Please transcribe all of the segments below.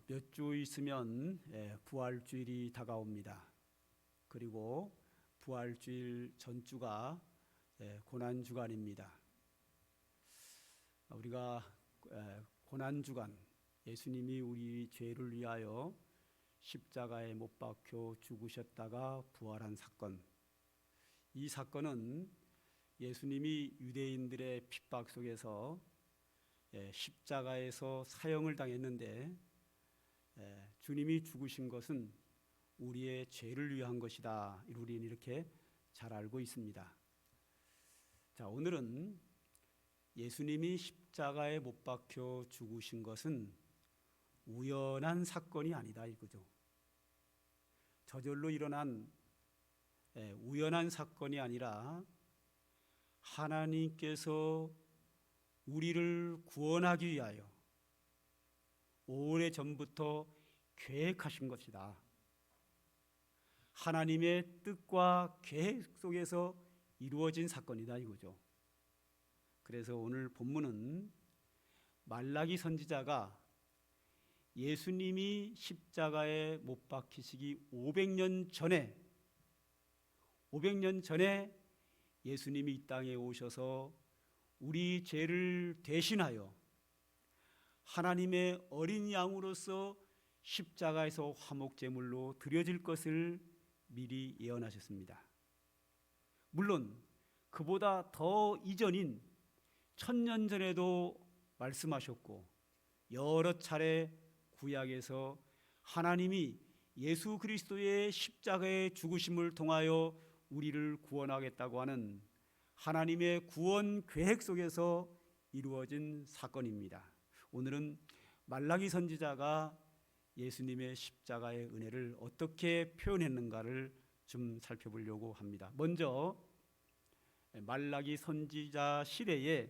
몇 주 있으면 부활주일이 다가옵니다. 그리고 부활주일 전주가 고난주간입니다. 우리가 고난주간, 예수님이 우리 죄를 위하여 십자가에 못 박혀 죽으셨다가 부활한 사건, 이 사건은 예수님이 유대인들의 핍박 속에서 십자가에서 사형을 당했는데 주님이 죽으신 것은 우리의 죄를 위한 것이다. 우리는 이렇게 잘 알고 있습니다. 자, 오늘은 예수님이 십자가에 못 박혀 죽으신 것은 우연한 사건이 아니다 이거죠. 저절로 일어난 우연한 사건이 아니라 하나님께서 우리를 구원하기 위하여 오래전부터 계획하신 것이다. 하나님의 뜻과 계획 속에서 이루어진 사건이다 이거죠. 그래서 오늘 본문은 말라기 선지자가 예수님이 십자가에 못 박히시기 500년 전에 예수님이 이 땅에 오셔서 우리 죄를 대신하여 하나님의 어린 양으로서 십자가에서 화목제물로 드려질 것을 미리 예언하셨습니다. 물론 그보다 더 이전인 1000년 전에도 말씀하셨고 여러 차례 구약에서 하나님이 예수 그리스도의 십자가의 죽으심을 통하여 우리를 구원하겠다고 하는 하나님의 구원 계획 속에서 이루어진 사건입니다. 오늘은 말라기 선지자가 예수님의 십자가의 은혜를 어떻게 표현했는가를 좀 살펴보려고 합니다. 먼저 말라기 선지자 시대에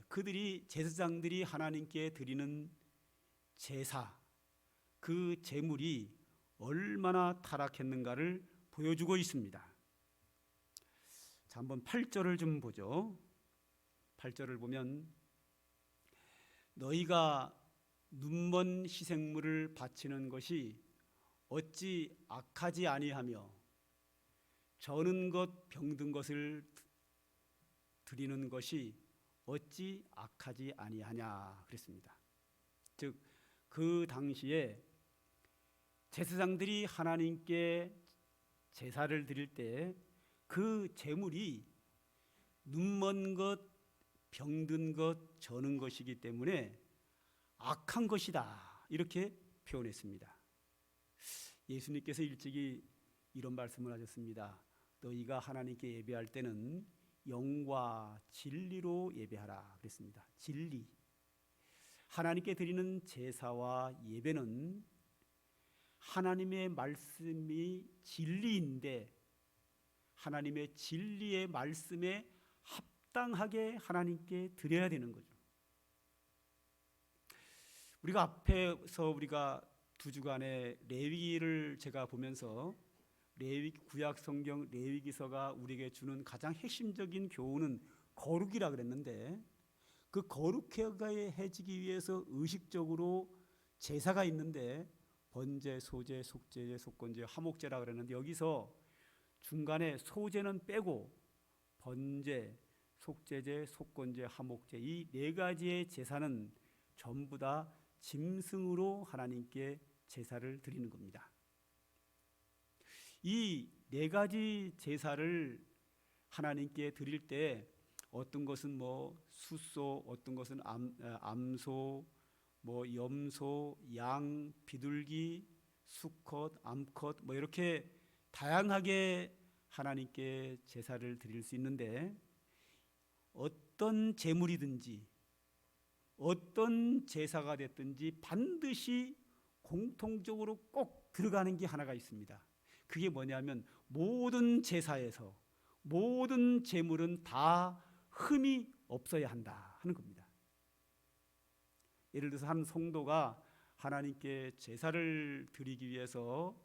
그들이 제사장들이 하나님께 드리는 제사, 그 제물이 얼마나 타락했는가를 보여주고 있습니다. 자, 한번 8절을 좀 보죠. 8절을 보면 너희가 눈먼 희생물을 바치는 것이 어찌 악하지 아니하며 저는 것 병든 것을 드리는 것이 어찌 악하지 아니하냐 그랬습니다. 즉 그 당시에 제사장들이 하나님께 제사를 드릴 때 그 제물이 눈먼 것, 병든 것, 저는 것이기 때문에 악한 것이다 이렇게 표현했습니다. 예수님께서 일찍이 이런 말씀을 하셨습니다. 너희가 하나님께 예배할 때는 영과 진리로 예배하라 그랬습니다. 진리, 하나님께 드리는 제사와 예배는 하나님의 말씀이 진리인데 하나님의 진리의 말씀에 합당하게 하나님께 드려야 되는 거죠. 우리가 앞에서 우리가 2주간의 레위기를 제가 보면서 레위기 구약 성경 레위기서가 우리에게 주는 가장 핵심적인 교훈은 거룩이라 그랬는데 그 거룩해지기 위해서 의식적으로 제사가 있는데 번제, 소제, 속제제, 속건제, 화목제라 그랬는데 여기서 중간에 소제는 빼고 번제, 속제제, 속건제, 화목제 이 4가지의 제사는 전부 다 짐승으로 하나님께 제사를 드리는 겁니다. 이 4가지 제사를 하나님께 드릴 때 어떤 것은 뭐 숫소, 어떤 것은 암소, 뭐 염소, 양, 비둘기, 수컷, 암컷 뭐 이렇게 다양하게 하나님께 제사를 드릴 수 있는데 어떤 제물이든지 어떤 제사가 됐든지 반드시 공통적으로 꼭 들어가는 게 하나가 있습니다. 그게 뭐냐면 모든 제사에서 모든 제물은 다 흠이 없어야 한다 하는 겁니다. 예를 들어서 한 성도가 하나님께 제사를 드리기 위해서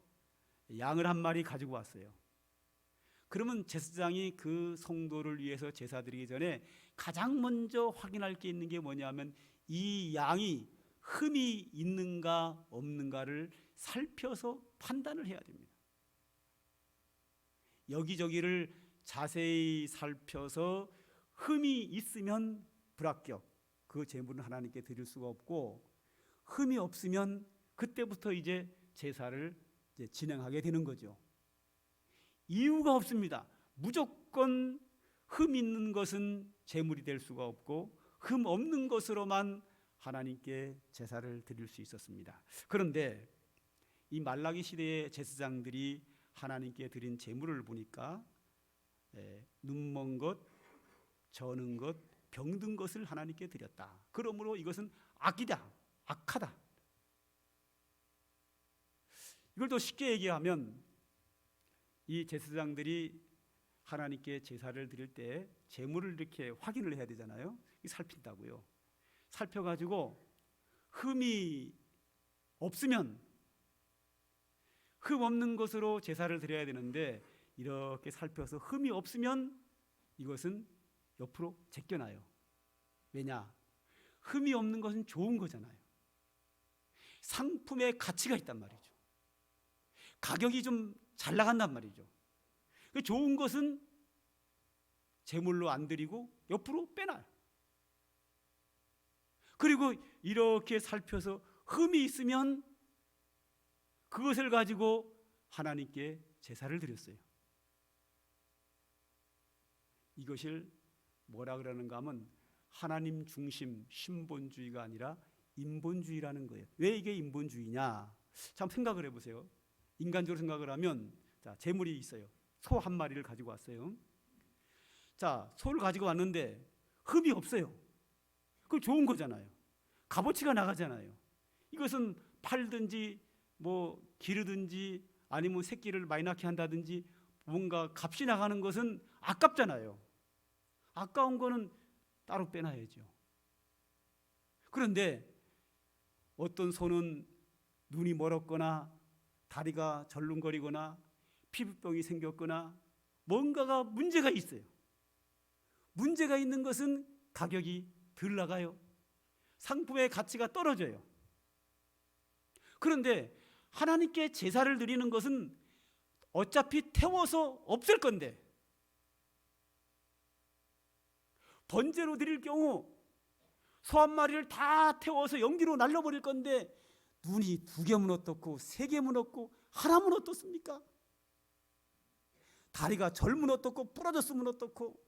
양을 한 마리 가지고 왔어요. 그러면 제사장이 그 성도를 위해서 제사 드리기 전에 가장 먼저 확인할 게 있는 게 뭐냐면 이 양이 흠이 있는가 없는가를 살펴서 판단을 해야 됩니다. 여기저기를 자세히 살펴서 흠이 있으면 불합격, 그 제물은 하나님께 드릴 수가 없고, 흠이 없으면 그때부터 이제 제사를 이제 진행하게 되는 거죠. 이유가 없습니다. 무조건 흠 있는 것은 제물이 될 수가 없고 흠 없는 것으로만 하나님께 제사를 드릴 수 있었습니다. 그런데 이 말라기 시대의 제사장들이 하나님께 드린 제물을 보니까 눈먼 것, 저는 것, 병든 것을 하나님께 드렸다. 그러므로 이것은 악이다, 악하다. 이걸 더 쉽게 얘기하면 이 제사장들이 하나님께 제사를 드릴 때 제물을 이렇게 확인을 해야 되잖아요. 살핀다고요. 살펴가지고 흠이 없으면 흠 없는 것으로 제사를 드려야 되는데, 이렇게 살펴서 흠이 없으면 이것은 옆으로 제껴놔요. 왜냐? 흠이 없는 것은 좋은 거잖아요. 상품의 가치가 있단 말이죠. 가격이 좀 잘 나간단 말이죠. 좋은 것은 제물로 안 드리고 옆으로 빼놔요. 그리고 이렇게 살펴서 흠이 있으면 그것을 가지고 하나님께 제사를 드렸어요. 이것을 뭐라 그러는가 하면 하나님 중심 신본주의가 아니라 인본주의라는 거예요. 왜 이게 인본주의냐? 참 생각을 해보세요. 인간적으로 생각을 하면, 자, 제물이 있어요. 소 한 마리를 가지고 왔어요. 자, 소를 가지고 왔는데 흠이 없어요. 그럼 좋은 거잖아요. 값어치가 나가잖아요. 이것은 팔든지 뭐 기르든지 아니면 새끼를 많이 낳게 한다든지 뭔가 값이 나가는 것은 아깝잖아요. 아까운 거는 따로 빼놔야죠. 그런데 어떤 소는 눈이 멀었거나 다리가 절름거리거나 피부병이 생겼거나 뭔가가 문제가 있어요. 문제가 있는 것은 가격이 덜 나가요. 상품의 가치가 떨어져요. 그런데 하나님께 제사를 드리는 것은 어차피 태워서 없을 건데, 번제로 드릴 경우 소 한 마리를 다 태워서 연기로 날려버릴 건데 눈이 2개면 어떻고 3개면 어떻고 하나면 어떻습니까? 다리가 절면 어떻고 부러졌으면 어떻고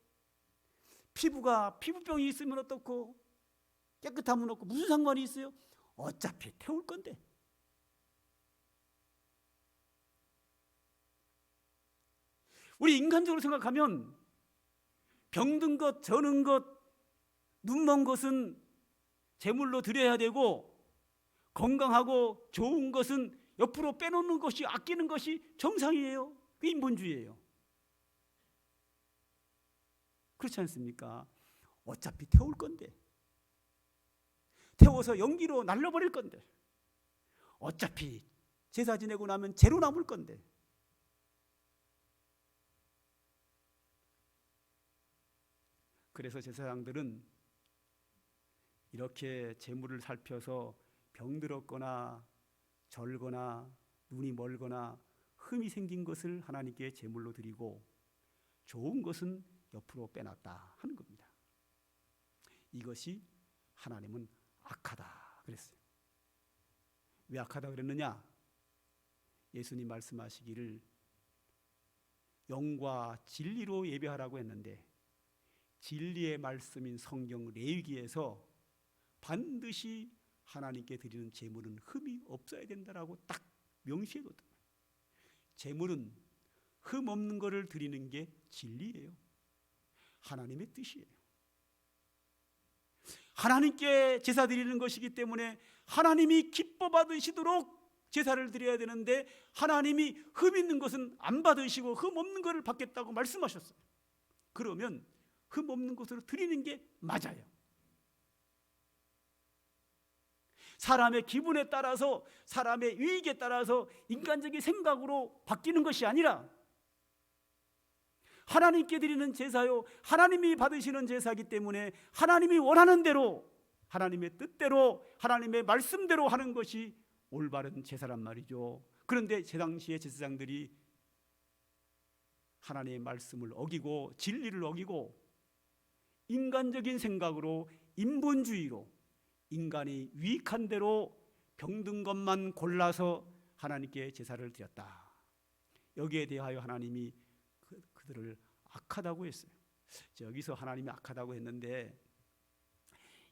피부병이 있으면 어떻고 깨끗하면 어떻고 무슨 상관이 있어요? 어차피 태울 건데. 우리 인간적으로 생각하면 병든 것, 저는 것, 눈먼 것은 제물로 드려야 되고 건강하고 좋은 것은 옆으로 빼놓는 것이, 아끼는 것이 정상이에요. 그게 인본주의예요. 그렇지 않습니까? 어차피 태울 건데, 태워서 연기로 날려버릴 건데, 어차피 제사 지내고 나면 재로 남을 건데. 그래서 제사장들은 이렇게 제물을 살펴서 병들었거나 절거나 눈이 멀거나 흠이 생긴 것을 하나님께 제물로 드리고 좋은 것은 옆으로 빼놨다 하는 겁니다. 이것이 하나님은 악하다 그랬어요. 왜 악하다 그랬느냐? 예수님 말씀하시기를 영과 진리로 예배하라고 했는데, 진리의 말씀인 성경 레위기에서 반드시 하나님께 드리는 제물은 흠이 없어야 된다라고 딱 명시해뒀다. 제물은 흠 없는 것을 드리는 게 진리예요. 하나님의 뜻이에요. 하나님께 제사 드리는 것이기 때문에 하나님이 기뻐 받으시도록 제사를 드려야 되는데, 하나님이 흠 있는 것은 안 받으시고 흠 없는 것을 받겠다고 말씀하셨어요. 그러면 흠 없는 것으로 드리는 게 맞아요. 사람의 기분에 따라서, 사람의 유익에 따라서 인간적인 생각으로 바뀌는 것이 아니라 하나님께 드리는 제사요, 하나님이 받으시는 제사이기 때문에 하나님이 원하는 대로 하나님의 뜻대로 하나님의 말씀대로 하는 것이 올바른 제사란 말이죠. 그런데 제 당시에 제사장들이 하나님의 말씀을 어기고 진리를 어기고 인간적인 생각으로 인본주의로 인간이 유익한 대로 병든 것만 골라서 하나님께 제사를 드렸다. 여기에 대하여 하나님이 그들을 악하다고 했어요. 여기서 하나님이 악하다고 했는데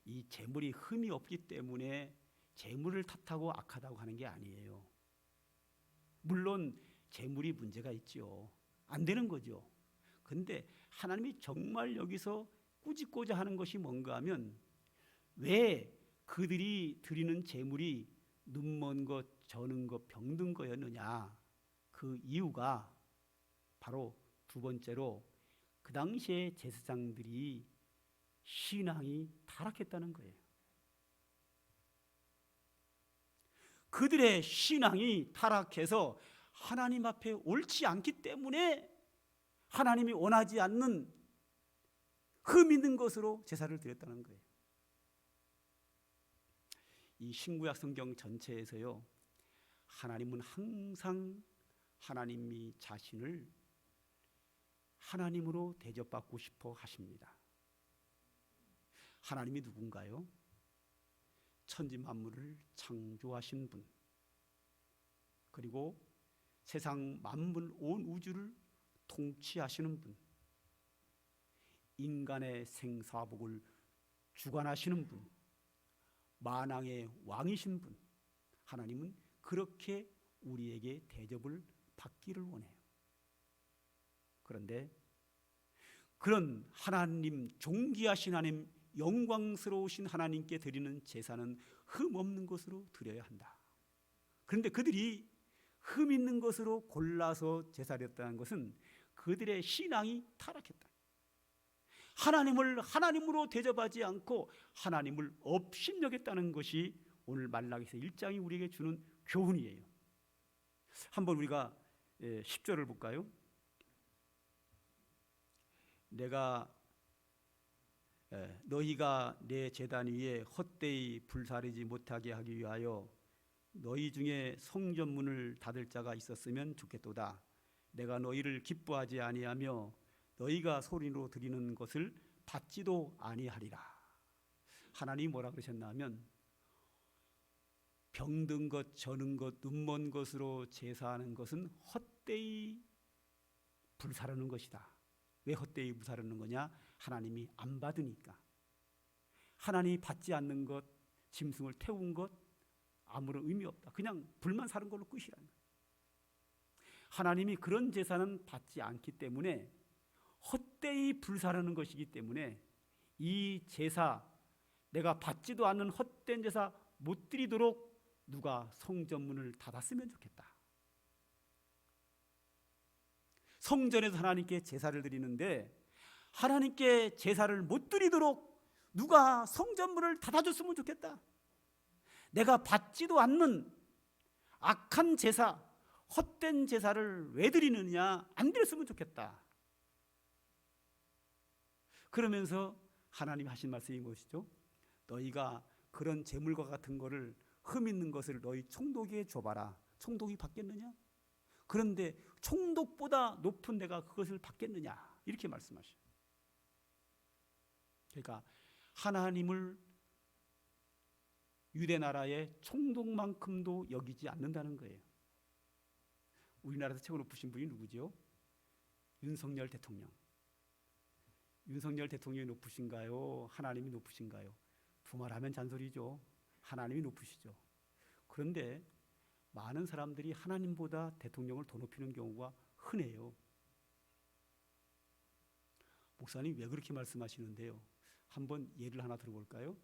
이 제물이 흠이 없기 때문에 제물을 탓하고 악하다고 하는 게 아니에요. 물론 제물이 문제가 있죠. 안 되는 거죠. 근데 하나님이 정말 여기서 꾸짖고자 하는 것이 뭔가 하면 왜 그들이 드리는 제물이 눈먼 것, 저는 것, 병든 거였느냐. 그 이유가 바로 두 번째로 그 당시에 제사장들이 신앙이 타락했다는 거예요. 그들의 신앙이 타락해서 하나님 앞에 옳지 않기 때문에 하나님이 원하지 않는 흠 있는 것으로 제사를 드렸다는 거예요. 이 신구약 성경 전체에서요, 하나님은 항상 하나님이 자신을 하나님으로 대접받고 싶어 하십니다. 하나님이 누군가요? 천지 만물을 창조하신 분, 그리고 세상 만물 온 우주를 통치하시는 분, 인간의 생사복을 주관하시는 분, 만왕의 왕이신 분, 하나님은 그렇게 우리에게 대접을 받기를 원해요. 그런데 그런 하나님, 존귀하신 하나님, 영광스러우신 하나님께 드리는 제사는 흠 없는 것으로 드려야 한다. 그런데 그들이 흠 있는 것으로 골라서 제사드렸다는 것은 그들의 신앙이 타락했다. 하나님을 하나님으로 대접하지 않고 하나님을 업신여겼다는 것이 오늘 말라기서 1장이 우리에게 주는 교훈이에요. 한번 우리가 10절을 볼까요? 너희가 내 제단 위에 헛되이 불사르지 못하게 하기 위하여 너희 중에 성전문을 닫을 자가 있었으면 좋겠도다. 내가 너희를 기뻐하지 아니하며 너희가 소리로 드리는 것을 받지도 아니하리라. 하나님이 뭐라 그러셨나 하면 병든 것, 저는 것, 눈먼 것으로 제사하는 것은 헛되이 불사르는 것이다. 왜 헛되이 불사르는 거냐? 하나님이 안 받으니까. 하나님이 받지 않는 것, 짐승을 태운 것 아무런 의미 없다. 그냥 불만 사는 걸로 끝이라는 거예요. 하나님이 그런 제사는 받지 않기 때문에 헛되이 불사르는 것이기 때문에 이 제사, 내가 받지도 않는 헛된 제사 못 드리도록 누가 성전문을 닫았으면 좋겠다. 성전에서 하나님께 제사를 드리는데 하나님께 제사를 못 드리도록 누가 성전문을 닫아줬으면 좋겠다. 내가 받지도 않는 악한 제사, 헛된 제사를 왜 드리느냐? 안 드렸으면 좋겠다. 그러면서 하나님 하신 말씀이 무엇이죠? 너희가 그런 재물과 같은 거를 흠 있는 것을 너희 총독에게 줘봐라. 총독이 받겠느냐? 그런데 총독보다 높은 내가 그것을 받겠느냐? 이렇게 말씀하셔요. 그러니까 하나님을 유대 나라의 총독만큼도 여기지 않는다는 거예요. 우리나라에서 최고 높으신 분이 누구죠? 윤석열 대통령. 윤석열 대통령이 높으신가요? 하나님이 높으신가요? 두말하면 잔소리죠. 하나님이 높으시죠. 그런데 많은 사람들이 하나님보다 대통령을 더 높이는 경우가 흔해요. 목사님 왜 그렇게 말씀하시는데요? 한번 예를 하나 들어볼까요?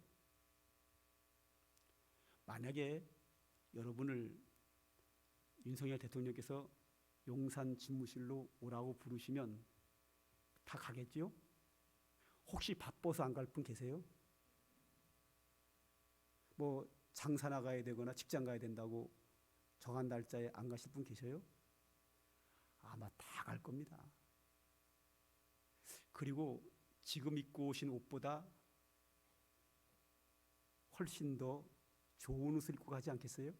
만약에 여러분을 윤석열 대통령께서 용산 집무실로 오라고 부르시면 다 가겠죠? 혹시 바빠서 안 갈 분 계세요? 뭐 장사 나가야 되거나 직장 가야 된다고 정한 날짜에 안 가실 분 계셔요? 아마 다 갈 겁니다. 그리고 지금 입고 오신 옷보다 훨씬 더 좋은 옷을 입고 가지 않겠어요?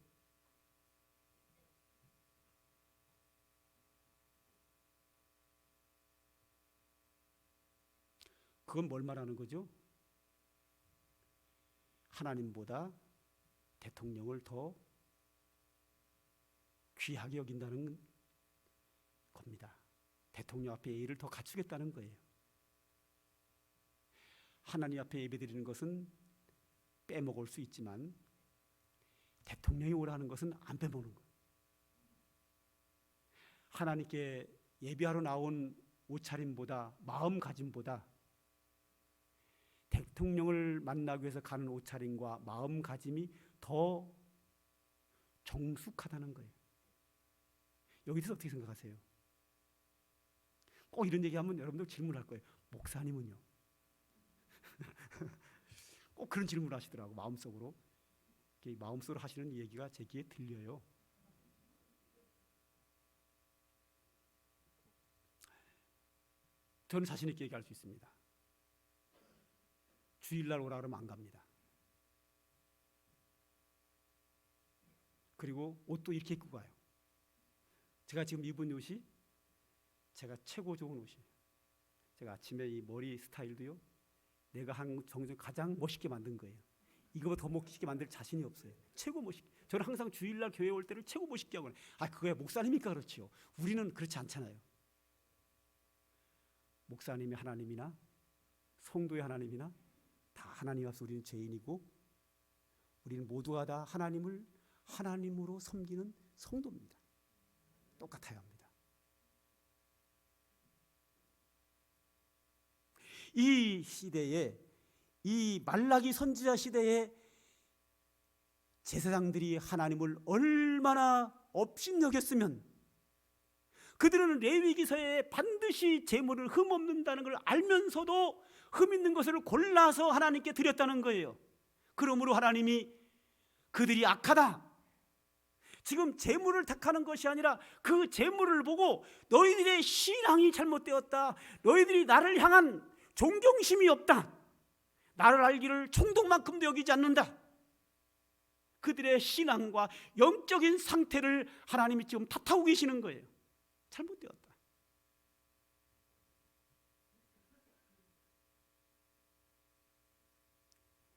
그건 뭘 말하는 거죠? 하나님보다 대통령을 더 귀하게 여긴다는 겁니다. 대통령 앞에 예의를 더 갖추겠다는 거예요. 하나님 앞에 예배드리는 것은 빼먹을 수 있지만 대통령이 오라는 것은 안 빼먹는 거예요. 하나님께 예배하러 나온 옷차림보다, 마음가짐보다 대통령을 만나기 위해서 가는 옷차림과 마음가짐이 더 정숙하다는 거예요. 여기 대해서 어떻게 생각하세요? 꼭 이런 얘기하면 여러분들 질문할 거예요. 목사님은요? 꼭 그런 질문을 하시더라고. 마음속으로 하시는 얘기가 제 귀에 들려요. 저는 자신 있게 얘기할 수 있습니다. 주일날 오라 그러면 안 갑니다. 그리고 옷도 이렇게 입고 가요. 제가 지금 입은 옷이 제가 최고 좋은 옷이에요. 제가 아침에 이 머리 스타일도요, 내가 한 정말 가장 멋있게 만든 거예요. 이거보다 더 멋있게 만들 자신이 없어요. 최고 멋있게. 저는 항상 주일날 교회 올 때를 최고 멋있게 하고, 그거야 목사님이니까 그렇지요. 우리는 그렇지 않잖아요. 목사님이 하나님이나 성도의 하나님이나 다 하나님 앞에서 우리는 죄인이고, 우리는 모두가 다 하나님을 하나님으로 섬기는 성도입니다. 똑같아야 합니다. 이 시대에, 이 말라기 선지자 시대에 제사장들이 하나님을 얼마나 업신여겼으면, 그들은 레위기서에 반드시 제물을 흠 없는다는 걸 알면서도 흠 있는 것을 골라서 하나님께 드렸다는 거예요. 그러므로 하나님이 그들이 악하다, 지금 제물을 택하는 것이 아니라 그 제물을 보고 너희들의 신앙이 잘못되었다, 너희들이 나를 향한 존경심이 없다, 나를 알기를 총독만큼도 여기지 않는다, 그들의 신앙과 영적인 상태를 하나님이 지금 탓하고 계시는 거예요. 잘못되었다.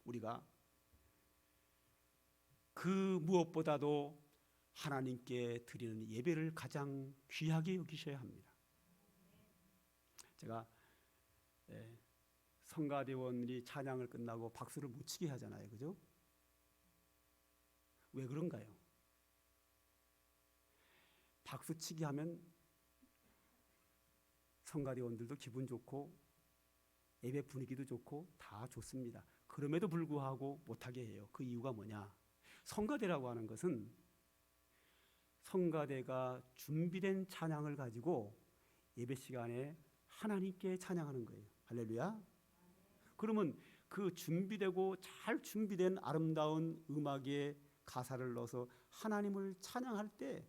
우리가 그 무엇보다도 하나님께 드리는 예배를 가장 귀하게 여기셔야 합니다. 제가 성가대원들이 찬양을 끝나고 박수를 못 치게 하잖아요. 그죠? 왜 그런가요? 박수 치게 하면 성가대원들도 기분 좋고 예배 분위기도 좋고 다 좋습니다. 그럼에도 불구하고 못하게 해요. 그 이유가 뭐냐? 성가대라고 하는 것은 성가대가 준비된 찬양을 가지고 예배 시간에 하나님께 찬양하는 거예요. 할렐루야. 그러면 그 준비되고 잘 준비된 아름다운 음악에 가사를 넣어서 하나님을 찬양할 때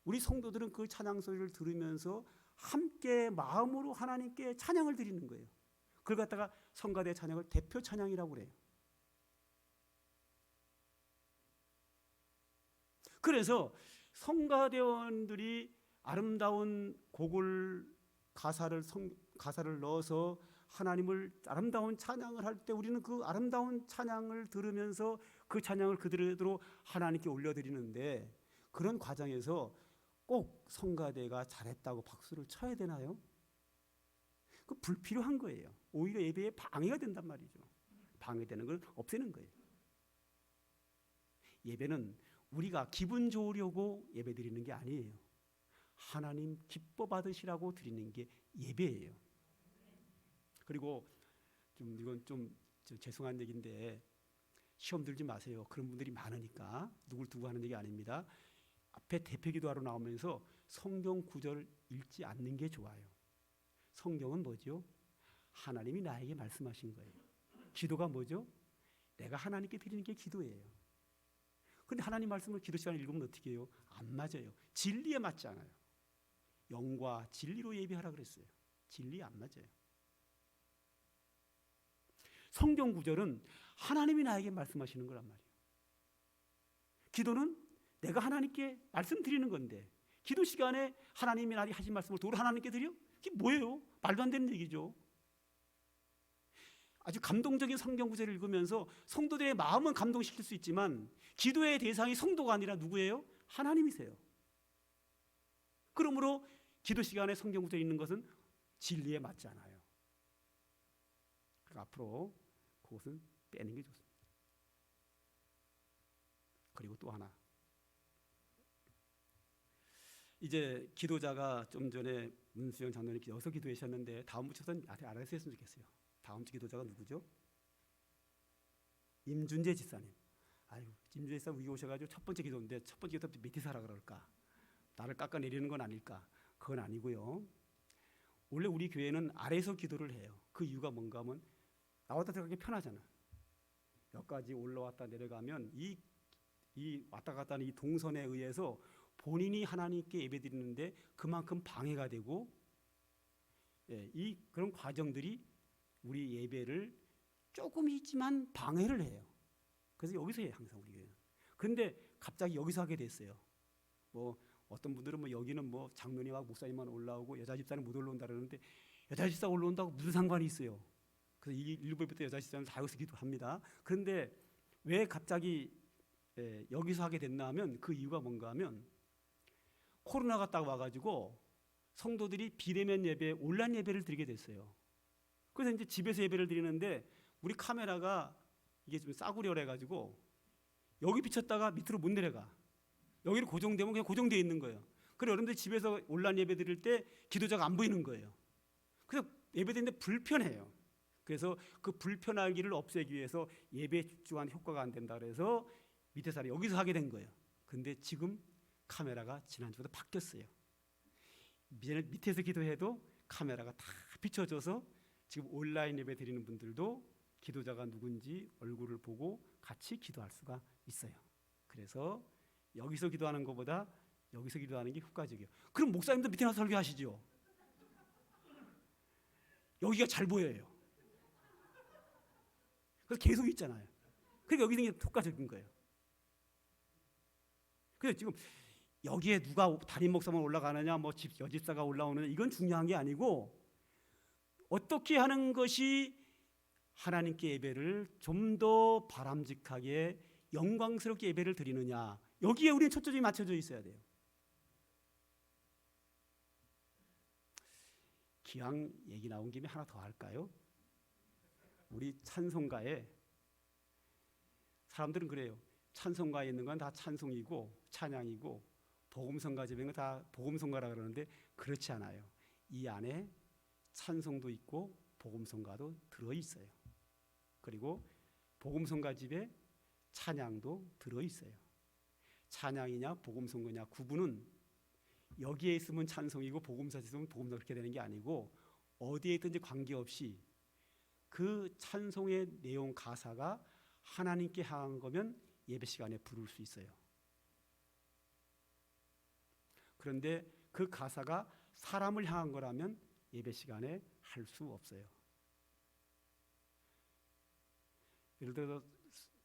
우리 성도들은 그 찬양 소리를 들으면서 함께 마음으로 하나님께 찬양을 드리는 거예요. 그걸 갖다가 성가대 찬양을 대표 찬양이라고 그래요. 그래서 성가대원들이 아름다운 곡을 가사를 넣어서 하나님을 아름다운 찬양을 할 때 우리는 그 아름다운 찬양을 들으면서 그 찬양을 그대로 하나님께 올려드리는데, 그런 과정에서 꼭 성가대가 잘했다고 박수를 쳐야 되나요? 그 불필요한 거예요. 오히려 예배에 방해가 된단 말이죠. 방해되는 걸 없애는 거예요. 예배는 우리가 기분 좋으려고 예배 드리는 게 아니에요. 하나님 기뻐 받으시라고 드리는 게 예배예요. 그리고 이건 좀 죄송한 얘기인데 시험 들지 마세요. 그런 분들이 많으니까. 누굴 두고 하는 얘기 아닙니다. 앞에 대표 기도하러 나오면서 성경 구절을 읽지 않는 게 좋아요. 성경은 뭐죠? 하나님이 나에게 말씀하신 거예요. 기도가 뭐죠? 내가 하나님께 드리는 게 기도예요. 그런데 하나님 말씀을 기도 시간에 읽으면 어떻게 해요? 안 맞아요. 진리에 맞지 않아요. 영과 진리로 예배하라 그랬어요. 진리에 안 맞아요. 성경 구절은 하나님이 나에게 말씀하시는 거란 말이에요. 기도는 내가 하나님께 말씀드리는 건데, 기도 시간에 하나님이 나에게 하신 말씀을 도로 하나님께 드려? 이게 뭐예요? 말도 안 되는 얘기죠. 아주 감동적인 성경 구절을 읽으면서 성도들의 마음은 감동시킬 수 있지만 기도의 대상이 성도가 아니라 누구예요? 하나님이세요. 그러므로 기도 시간에 성경 구절이 있는 것은 진리에 맞지 않아요. 그러니까 앞으로 그것은 빼는 게 좋습니다. 그리고 또 하나, 이제 기도자가 좀 전에 문수영 장로님 여기서 기도하셨는데 다음 주에는 알아주셨으면 좋겠어요. 다음 주 기도자가 누구죠? 임준재 집사님. 아유, 임준재 집사님 여기 오셔가지고 첫 번째 기도인데 첫 번째 기도부터 밑에서 하라 그럴까? 나를 깎아내리는 건 아닐까? 그건 아니고요. 원래 우리 교회는 아래에서 기도를 해요. 그 이유가 뭔가 하면 나왔다 들어가기 편하잖아. 여기까지 올라왔다 내려가면 이 왔다 갔다 하는 이 동선에 의해서 본인이 하나님께 예배드리는데 그만큼 방해가 되고, 이 그런 과정들이 우리 예배를 조금 있지만 방해를 해요. 그래서 여기서 해요, 항상 우리 교회는. 그런데 갑자기 여기서 하게 됐어요. 뭐 어떤 분들은 뭐 여기는 뭐 장로님하고 목사님만 올라오고 여자 집사는 못 올라온다 그러는데, 여자 집사 올라온다고 무슨 상관이 있어요? 그래서 이 일부부터 여자 집사는 다 여기서 기도합니다. 그런데 왜 갑자기 여기서 하게 됐나 하면 그 이유가 뭔가 하면 코로나가 딱 와가지고 성도들이 비대면 예배, 온라인 예배를 드리게 됐어요. 그래서 이제 집에서 예배를 드리는데 우리 카메라가 이게 좀 싸구려 해가지고 여기 비쳤다가 밑으로 못 내려가. 여기를 고정되면 그냥 고정되어 있는 거예요. 그래서 여러분들 집에서 온라인 예배 드릴 때 기도자가 안 보이는 거예요. 그래서 예배 드리는데 불편해요. 그래서 그 불편하기를 없애기 위해서 예배에 집중하는 효과가 안 된다 그래서 밑에서 여기서 하게 된 거예요. 근데 지금 카메라가 지난주부터 바뀌었어요. 밑에서 기도해도 카메라가 다 비춰져서 지금 온라인 예배 드리는 분들도 기도자가 누군지 얼굴을 보고 같이 기도할 수가 있어요. 그래서 여기서 기도하는 것보다 여기서 기도하는 게 효과적이에요. 그럼 목사님도 밑에 나서 설교하시죠. 여기가 잘 보여요. 그래서 계속 있잖아요. 그러니까 여기서 이게 효과적인 거예요. 그래서 지금 여기에 누가 담임 목사만 올라가느냐, 뭐 여집사가 올라오느냐, 이건 중요한 게 아니고 어떻게 하는 것이 하나님께 예배를 좀 더 바람직하게 영광스럽게 예배를 드리느냐, 여기에 우리는 초점이 맞춰져 있어야 돼요. 기왕 얘기 나온 김에 하나 더 할까요? 우리 찬송가에 사람들은 그래요. 찬송가에 있는 건 다 찬송이고 찬양이고 복음성가 집에 있는 건 다 복음성가라 그러는데 그렇지 않아요. 이 안에 찬송도 있고 복음성가도 들어있어요. 그리고 복음성가 집에 찬양도 들어있어요. 찬양이냐 복음성가냐 구분은 여기에 있으면 찬송이고 복음사 있으면 복음성 그렇게 되는 게 아니고 어디에 있든지 관계없이 그 찬송의 내용 가사가 하나님께 향한 거면 예배 시간에 부를 수 있어요. 그런데 그 가사가 사람을 향한 거라면 예배 시간에 할 수 없어요. 예를 들어서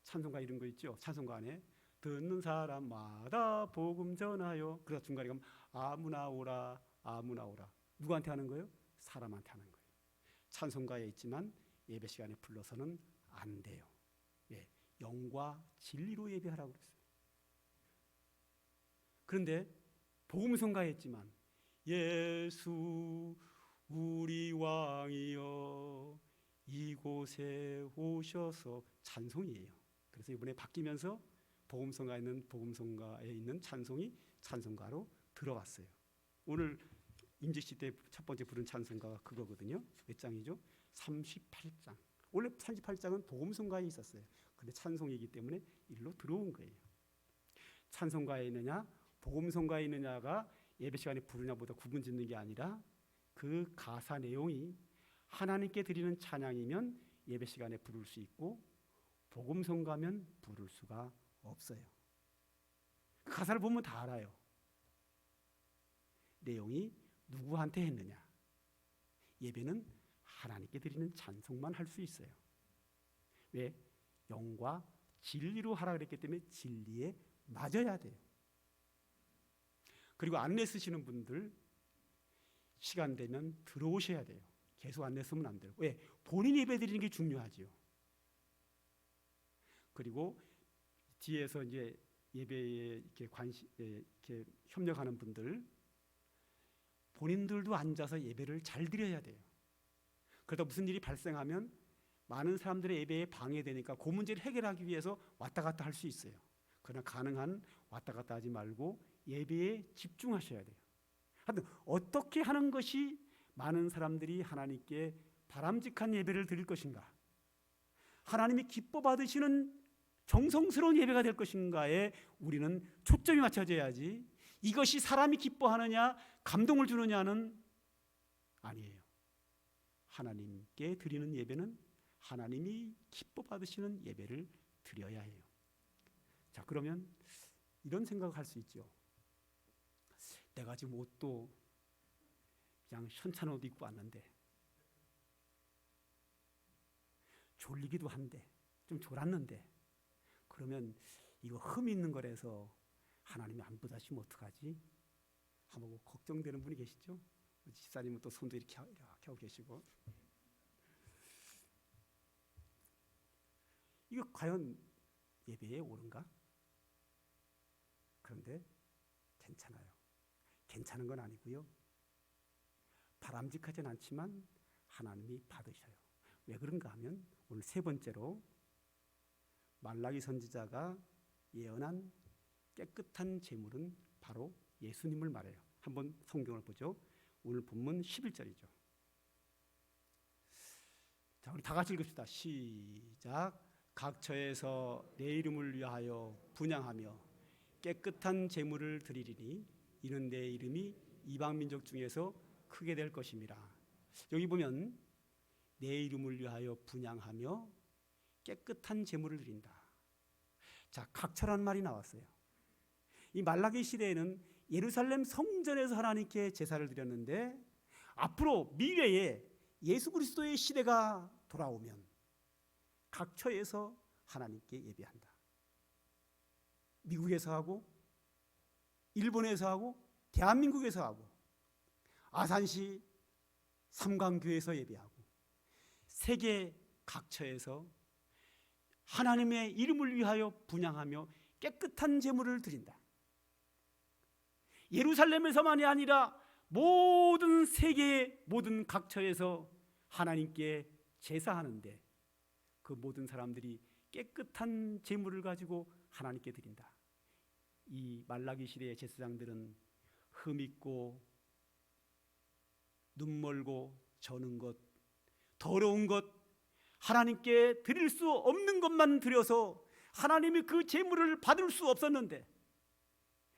찬송가 이런 거 있죠. 찬송가 안에 듣는 사람마다 복음 전하여. 그래서 중간에 가면 아무나 오라 아무나 오라. 누구한테 하는 거예요? 사람한테 하는 거예요. 찬송가에 있지만 예배 시간에 불러서는 안 돼요. 예, 영과 진리로 예배하라고 그랬어요. 그런데 복음성가에 있지만 예수 우리 왕이여 이곳에 오셔서 찬송이에요. 그래서 이번에 바뀌면서 복음성가에 있는 찬송이 찬송가로 들어왔어요. 오늘 임직시 때 첫 번째 부른 찬송가가 그거거든요. 몇 장이죠? 38장. 원래 38장은 복음성가에 있었어요. 근데 찬송이기 때문에 일로 들어온 거예요. 찬송가에 있느냐 복음성가에 있느냐가 예배 시간에 부르냐보다 구분짓는 게 아니라 그 가사 내용이 하나님께 드리는 찬양이면 예배 시간에 부를 수 있고 복음성가면 부를 수가 없어요. 그 가사를 보면 다 알아요. 내용이 누구한테 했느냐. 예배는 하나님께 드리는 찬송만 할 수 있어요. 왜? 영과 진리로 하라 그랬기 때문에 진리에 맞아야 돼요. 그리고 안내 쓰시는 분들 시간 되면 들어오셔야 돼요. 계속 안내 쓰면 안 돼요. 왜? 본인 예배 드리는 게 중요하죠. 그리고 뒤에서 이제 예배에 이렇게 협력하는 분들 본인들도 앉아서 예배를 잘 드려야 돼요. 그러다 무슨 일이 발생하면 많은 사람들의 예배에 방해되니까 그 문제를 해결하기 위해서 왔다 갔다 할 수 있어요. 그러나 가능한 왔다 갔다 하지 말고 예배에 집중하셔야 돼요. 하여튼 어떻게 하는 것이 많은 사람들이 하나님께 바람직한 예배를 드릴 것인가, 하나님이 기뻐 받으시는 정성스러운 예배가 될 것인가에 우리는 초점이 맞춰져야지, 이것이 사람이 기뻐하느냐 감동을 주느냐는 아니에요. 하나님께 드리는 예배는 하나님이 기뻐 받으시는 예배를 드려야 해요. 자, 그러면 이런 생각을 할 수 있죠. 내가 지금 옷도 그냥 현찬 옷 입고 왔는데 졸리기도 한데 좀 졸았는데 그러면 이거 흠 있는 거라서 하나님이 안 받아주시면 어떡하지? 한번 걱정되는 분이 계시죠? 집사님은 또 손도 이렇게 하고 계시고, 이거 과연 예배에 옳은가? 그런데 괜찮아요. 괜찮은 건 아니고요. 바람직하진 않지만 하나님이 받으셔요. 왜 그런가 하면 오늘 세 번째로 말라기 선지자가 예언한 깨끗한 제물은 바로 예수님을 말해요. 한번 성경을 보죠. 오늘 본문 11절이죠. 자, 우리 다 같이 읽읍시다. 시작. 각처에서 내 이름을 위하여 분향하며 깨끗한 제물을 드리리니 이는 내 이름이 이방 민족 중에서 크게 될 것임이라. 여기 보면 내 이름을 위하여 분향하며 깨끗한 제물을 드린다. 자, 각처라는 말이 나왔어요. 이 말라기 시대에는 예루살렘 성전에서 하나님께 제사를 드렸는데 앞으로 미래에 예수 그리스도의 시대가 돌아오면 각처에서 하나님께 예배한다. 미국에서 하고 일본에서 하고 대한민국에서 하고 아산시 삼강교회에서 예배하고 세계 각처에서 하나님의 이름을 위하여 분향하며 깨끗한 제물을 드린다. 예루살렘에서만이 아니라 모든 세계의 모든 각처에서 하나님께 제사하는데 그 모든 사람들이 깨끗한 제물을 가지고 하나님께 드린다. 이 말라기 시대의 제사장들은 흠 있고 눈멀고 저는 것, 더러운 것, 하나님께 드릴 수 없는 것만 드려서 하나님이 그 제물을 받을 수 없었는데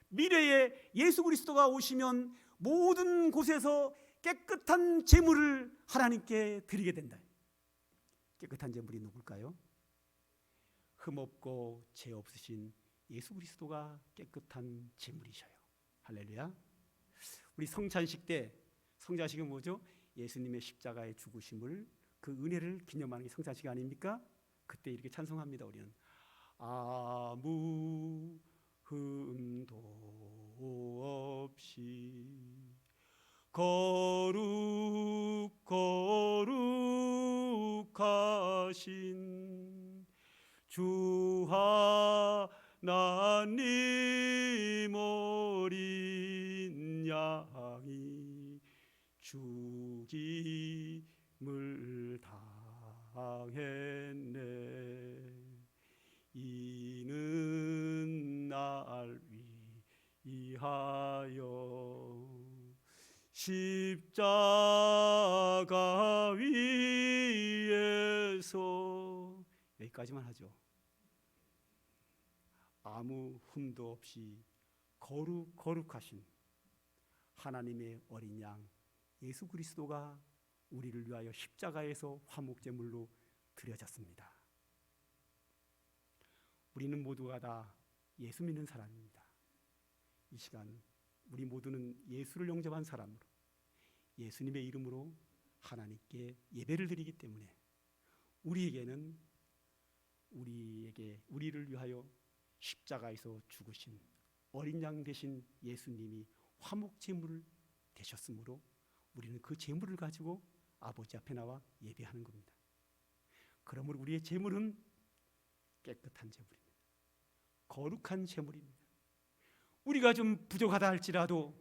미래에 예수 그리스도가 오시면 모든 곳에서 깨끗한 제물을 하나님께 드리게 된다. 깨끗한 제물이 누굴까요? 흠없고 죄 없으신 예수 그리스도가 깨끗한 제물이셔요. 할렐루야. 우리 성찬식 때, 성찬식은 뭐죠? 예수님의 십자가의 죽으심을, 그 은혜를 기념하는 게 성찬식 아닙니까? 그때 이렇게 찬송합니다. 우리는 아무 흠도 없이 거룩하신 주 하나님 어린 양이 죽임을 당했네. 이는 날 위하여 십자가 위에서, 여기까지만 하죠. 아무 흠도 없이 거룩하신 하나님의 어린 양 예수 그리스도가 우리를 위하여 십자가에서 화목제물로 드려졌습니다. 우리는 모두가 다 예수 믿는 사람입니다. 이 시간 우리 모두는 예수를 영접한 사람으로 예수님의 이름으로 하나님께 예배를 드리기 때문에 우리에게는 우리를 위하여 십자가에서 죽으신 어린 양 되신 예수님이 화목 제물을 되셨으므로 우리는 그 제물을 가지고 아버지 앞에 나와 예배하는 겁니다. 그러므로 우리의 제물은 깨끗한 제물입니다. 거룩한 제물입니다. 우리가 좀 부족하다 할지라도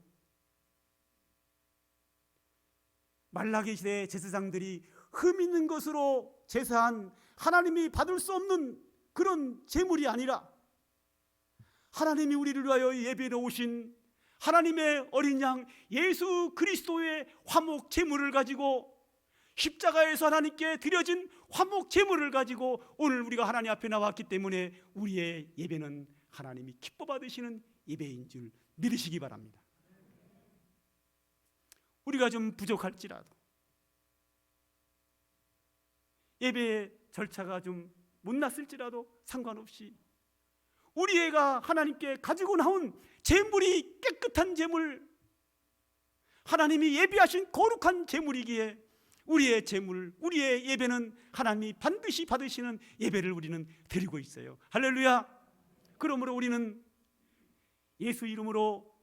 말라기 시대의 제사장들이 흠 있는 것으로 제사한 하나님이 받을 수 없는 그런 제물이 아니라 하나님이 우리를 위하여 예배로 오신 하나님의 어린 양 예수 그리스도의 화목 제물을 가지고 십자가에서 하나님께 드려진 화목 제물을 가지고 오늘 우리가 하나님 앞에 나왔기 때문에 우리의 예배는 하나님이 기뻐 받으시는 예배인 줄 믿으시기 바랍니다. 우리가 좀 부족할지라도 예배의 절차가 좀 못났을지라도 상관없이 우리가 하나님께 가지고 나온 제물이 깨끗한 제물, 하나님이 예비하신 거룩한 제물이기에 우리의 제물, 우리의 예배는 하나님이 반드시 받으시는 예배를 우리는 드리고 있어요. 할렐루야. 그러므로 우리는 예수 이름으로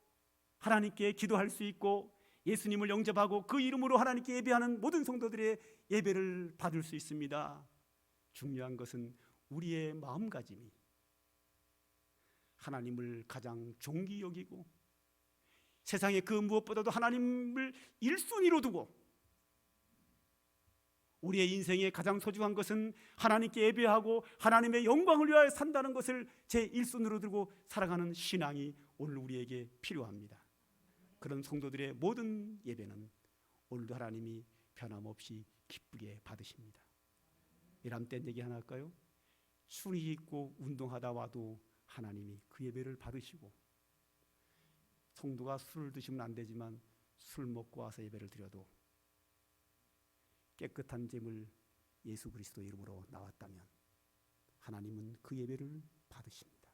하나님께 기도할 수 있고 예수님을 영접하고 그 이름으로 하나님께 예배하는 모든 성도들의 예배를 받을 수 있습니다. 중요한 것은 우리의 마음가짐이 하나님을 가장 존귀 여기고 세상의 그 무엇보다도 하나님을 1순위로 두고 우리의 인생에 가장 소중한 것은 하나님께 예배하고 하나님의 영광을 위하여 산다는 것을 제1순위로 두고 살아가는 신앙이 오늘 우리에게 필요합니다. 그런 성도들의 모든 예배는 오늘도 하나님이 변함없이 기쁘게 받으십니다. 이런 때 얘기 하나 할까요? 춤이 있고 운동하다 와도 하나님이 그 예배를 받으시고 성도가 술을 드시면 안 되지만 술 먹고 와서 예배를 드려도 깨끗한 제물 예수 그리스도 이름으로 나왔다면 하나님은 그 예배를 받으십니다.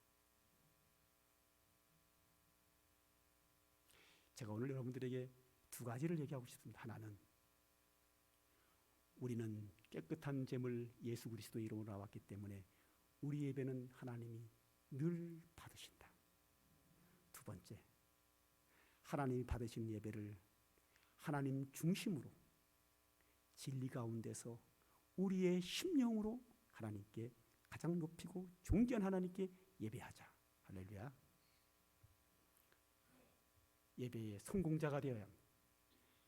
제가 오늘 여러분들에게 두 가지를 얘기하고 싶습니다. 하나는 우리는 깨끗한 제물 예수 그리스도 이름으로 나왔기 때문에 우리 예배는 하나님이 늘 받으신다. 두 번째, 하나님이 받으신 예배를 하나님 중심으로 진리 가운데서 우리의 심령으로 하나님께 가장 높이고 존귀한 하나님께 예배하자. 할렐루야. 예배의 성공자가 되어야 합니다.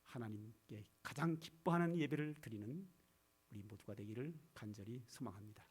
하나님께 가장 기뻐하는 예배를 드리는 우리 모두가 되기를 간절히 소망합니다.